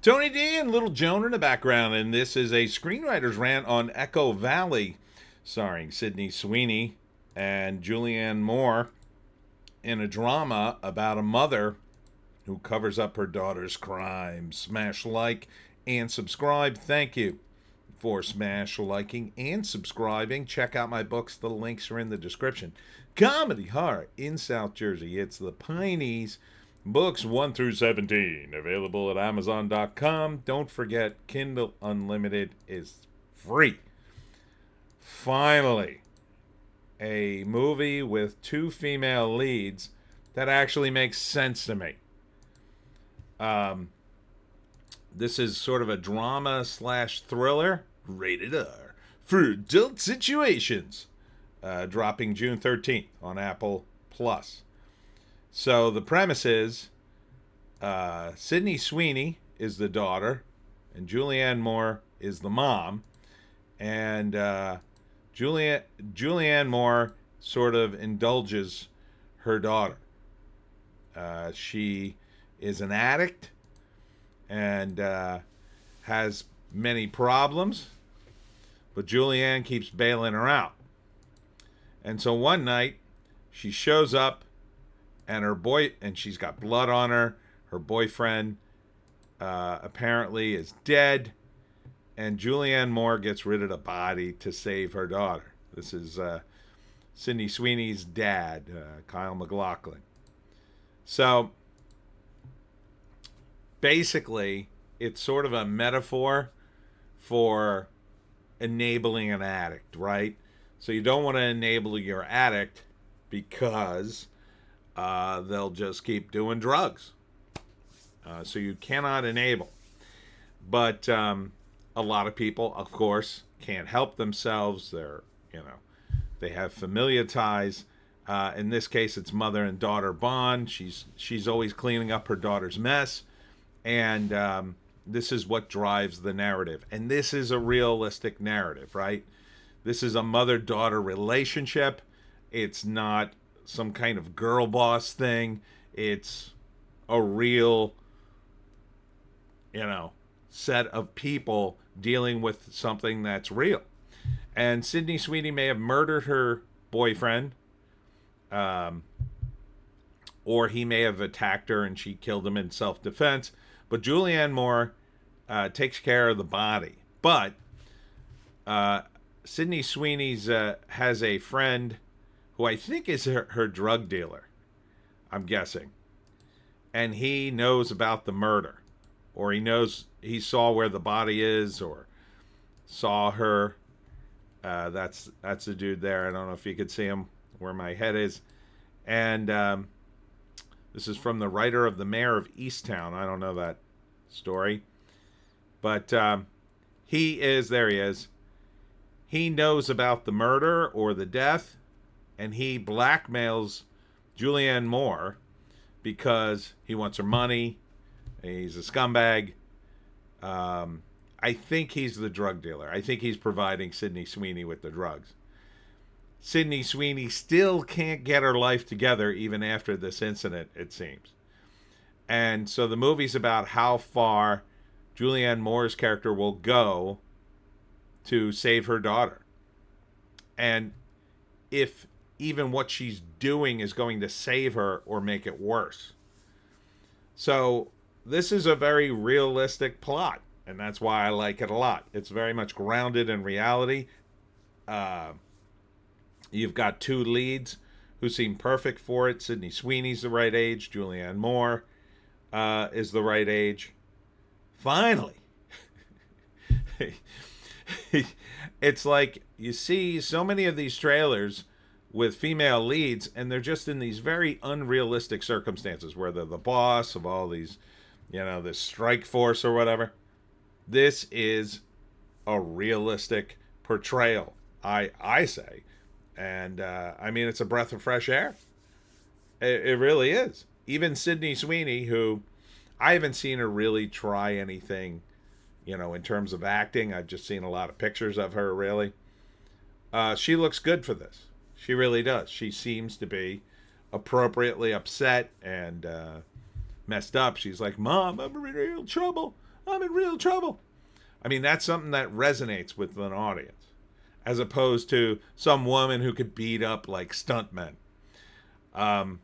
Tony D and Little Joan in the background, and this is a screenwriter's rant on Echo Valley, starring Sydney Sweeney and Julianne Moore in a drama about a mother who covers up her daughter's crimes. Smash like and subscribe. Thank you for smash liking and subscribing. Check out my books. The links are in the description. Comedy horror in South Jersey. It's the Pineys. Books 1 through 17, available at Amazon.com. Don't forget, Kindle Unlimited is free. Finally, a movie with two female leads that actually makes sense to me. This is sort of a drama slash thriller, rated R, for adult situations, dropping June 13th on Apple Plus. So the premise is Sydney Sweeney is the daughter, and Julianne Moore is the mom. And Julianne Moore sort of indulges her daughter. She is an addict and has many problems, but Julianne keeps bailing her out. And so one night, she shows up, and she's got blood on her. Her boyfriend apparently is dead, and Julianne Moore gets rid of the body to save her daughter. This is Sydney Sweeney's dad, Kyle MacLachlan. So basically, it's sort of a metaphor for enabling an addict, right? So you don't want to enable your addict because they'll just keep doing drugs. So you cannot enable. But a lot of people, of course, can't help themselves. They have familial ties. In this case, it's mother and daughter bond. She's always cleaning up her daughter's mess. And this is what drives the narrative. And this is a realistic narrative, right? This is a mother-daughter relationship. It's not some kind of girl boss thing. It's a real, set of people dealing with something that's real. And Sydney Sweeney may have murdered her boyfriend, or he may have attacked her and she killed him in self-defense. But Julianne Moore takes care of the body. But Sydney Sweeney's has a friend who I think is her drug dealer, I'm guessing. And he knows about the murder. Or he saw where the body is, or saw her. That's the dude there. I don't know if you could see him where my head is. And this is from the writer of The Mayor of Easttown. I don't know that story. But there he is. He knows about the murder or the death, and he blackmails Julianne Moore because he wants her money. He's a scumbag. I think he's the drug dealer. I think he's providing Sydney Sweeney with the drugs. Sydney Sweeney still can't get her life together even after this incident, it seems. And so the movie's about how far Julianne Moore's character will go to save her daughter. And if even what she's doing is going to save her or make it worse. So this is a very realistic plot, and that's why I like it a lot. It's very much grounded in reality. You've got two leads who seem perfect for it. Sydney Sweeney's the right age. Julianne Moore is the right age. Finally. It's like you see so many of these trailers with female leads, and they're just in these very unrealistic circumstances where they're the boss of all these, this strike force or whatever. This is a realistic portrayal, I say. And, it's a breath of fresh air. It really is. Even Sydney Sweeney, who I haven't seen her really try anything, in terms of acting. I've just seen a lot of pictures of her, really. She looks good for this. She really does. She seems to be appropriately upset and messed up. She's like, "Mom, I'm in real trouble. I'm in real trouble. I mean, that's something that resonates with an audience, as opposed to some woman who could beat up like stuntmen. And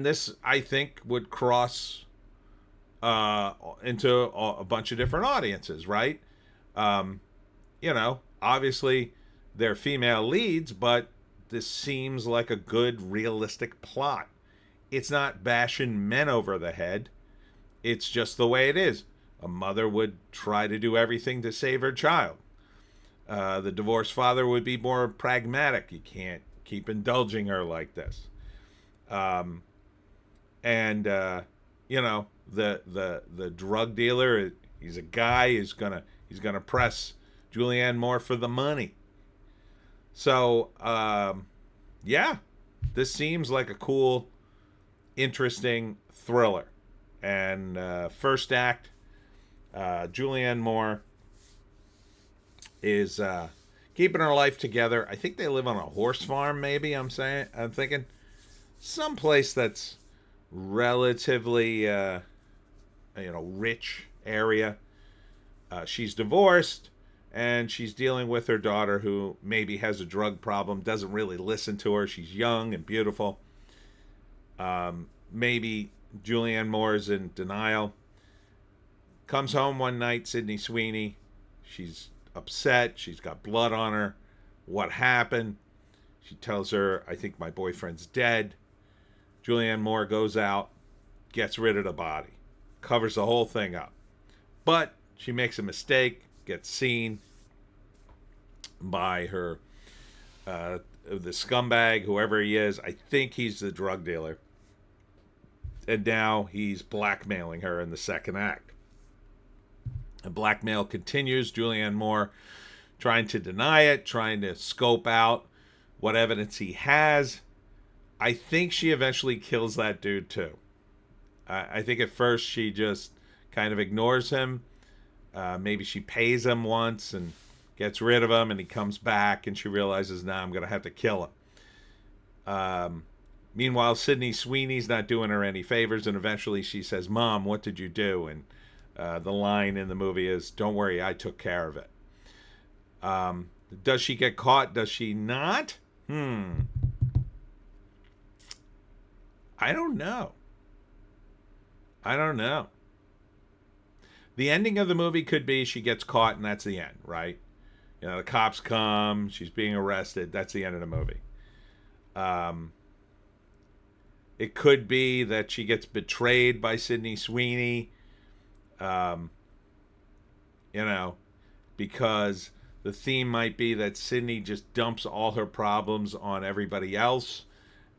this, I think, would cross into a bunch of different audiences, right? Obviously they're female leads, but this seems like a good, realistic plot. It's not bashing men over the head. It's just the way it is. A mother would try to do everything to save her child. The divorced father would be more pragmatic. You can't keep indulging her like this. The drug dealer, he's a guy. He's gonna press Julianne more for the money. So this seems like a cool, interesting thriller. And first act, Julianne Moore is keeping her life together. I think they live on a horse farm. Maybe I'm thinking someplace that's relatively rich area. She's divorced, and she's dealing with her daughter, who maybe has a drug problem, doesn't really listen to her. She's young and beautiful. Maybe Julianne Moore's in denial. Comes home one night, Sydney Sweeney. She's upset. She's got blood on her. What happened? She tells her, I think my boyfriend's dead. Julianne Moore goes out, gets rid of the body, covers the whole thing up. But she makes a mistake, gets seen by her, the scumbag, whoever he is. I think he's the drug dealer. And now he's blackmailing her in the second act. The blackmail continues. Julianne Moore trying to deny it, trying to scope out what evidence he has. I think she eventually kills that dude too. I think at first she just kind of ignores him. Maybe she pays him once and gets rid of him, and he comes back and she realizes, now I'm going to have to kill him. Meanwhile, Sydney Sweeney's not doing her any favors, and eventually she says, Mom, what did you do? And the line in the movie is, don't worry, I took care of it. Does she get caught? Does she not? I don't know. The ending of the movie could be she gets caught and that's the end, right? The cops come, she's being arrested. That's the end of the movie. It could be that she gets betrayed by Sydney Sweeney, because the theme might be that Sydney just dumps all her problems on everybody else,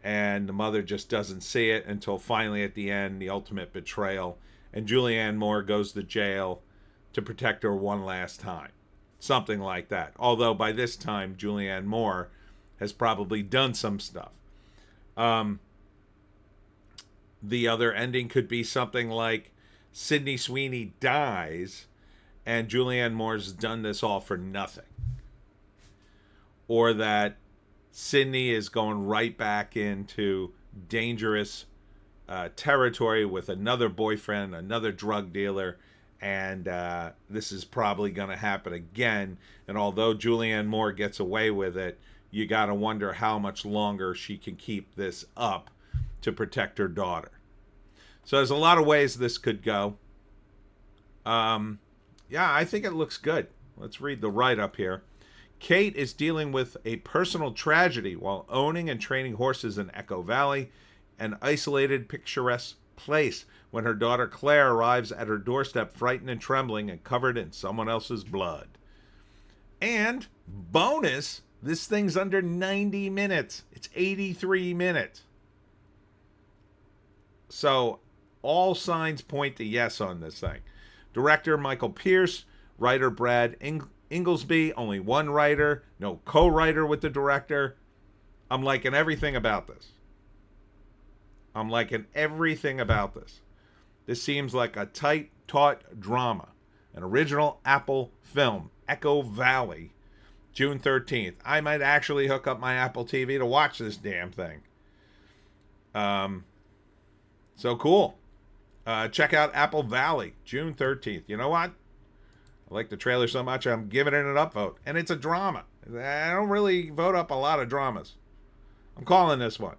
and the mother just doesn't see it until finally at the end, the ultimate betrayal, and Julianne Moore goes to jail to protect her one last time. Something like that. Although by this time, Julianne Moore has probably done some stuff. The other ending could be something like Sydney Sweeney dies and Julianne Moore's done this all for nothing. Or that Sydney is going right back into dangerous territory with another boyfriend, another drug dealer, and this is probably going to happen again. And although Julianne Moore gets away with it, you got to wonder how much longer she can keep this up to protect her daughter. So there's a lot of ways this could go. I think it looks good. Let's read the write-up here. Kate is dealing with a personal tragedy while owning and training horses in Echo Valley, an isolated, picturesque place, when her daughter Claire arrives at her doorstep frightened and trembling and covered in someone else's blood. And, bonus, this thing's under 90 minutes. It's 83 minutes. So, all signs point to yes on this thing. Director Michael Pierce, writer Brad Inglesby, only one writer, no co-writer with the director. I'm liking everything about this. This seems like a tight, taut drama. An original Apple film, Echo Valley, June 13th. I might actually hook up my Apple TV to watch this damn thing. So cool. Check out Apple Valley, June 13th. You know what? I like the trailer so much, I'm giving it an upvote. And it's a drama. I don't really vote up a lot of dramas. I'm calling this one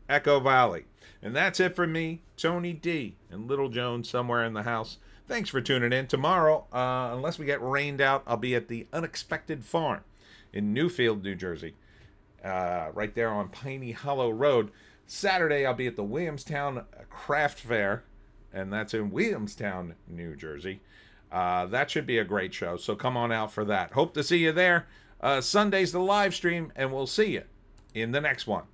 Echo Valley. And that's it for me, Tony D, and Little Jones somewhere in the house. Thanks for tuning in. Tomorrow, unless we get rained out, I'll be at the Unexpected Farm in Newfield, New Jersey, right there on Piney Hollow Road. Saturday, I'll be at the Williamstown Craft Fair, and that's in Williamstown, New Jersey. That should be a great show, so come on out for that. Hope to see you there. Sunday's the live stream, and we'll see you in the next one.